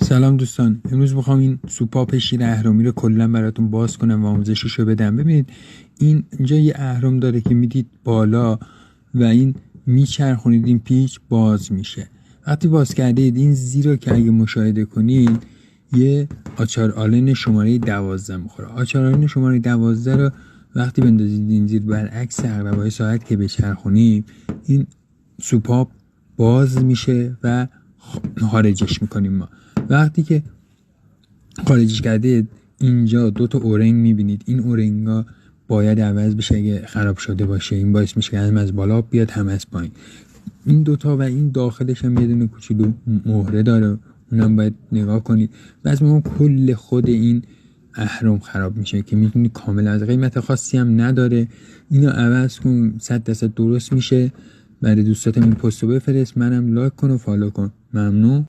سلام دوستان، امروز میخوام این سوپاپ شیر اهرمی رو کلا براتون باز کنم و آموزشش رو بدم. ببینید اینجا یه اهرم داره که میدید بالا و این میچرخونید، این پیچ باز میشه. وقتی باز کردید این زیرا که اگه مشاهده کنید یه آچار آلن شماره 12 میخوره. آچار آلن شماره 12 رو وقتی بندازید این زیر برعکس عقربای ساعت که بچرخونید این سوپاپ باز میشه و خارجش میکنیم. ما وقتی که خارجش کردید اینجا دو تا اورنگ میبینید. این اورنگا باید عوض بشه اگه خراب شده باشه. این باعث میشه که هم از بالا بیاد هم از پایین. این دوتا و این داخلش هم یه دونه کوچولو مهره داره، اونم باید نگاه کنید. بعضی موقع کل خود این اهرم خراب میشه که میتونید کامل از قیمت خاصی هم نداره. اینو عوض کن 100% درست میشه. برای دوستاتم این پستو بفرست، منم لایک کن و فالو کن. ممنون.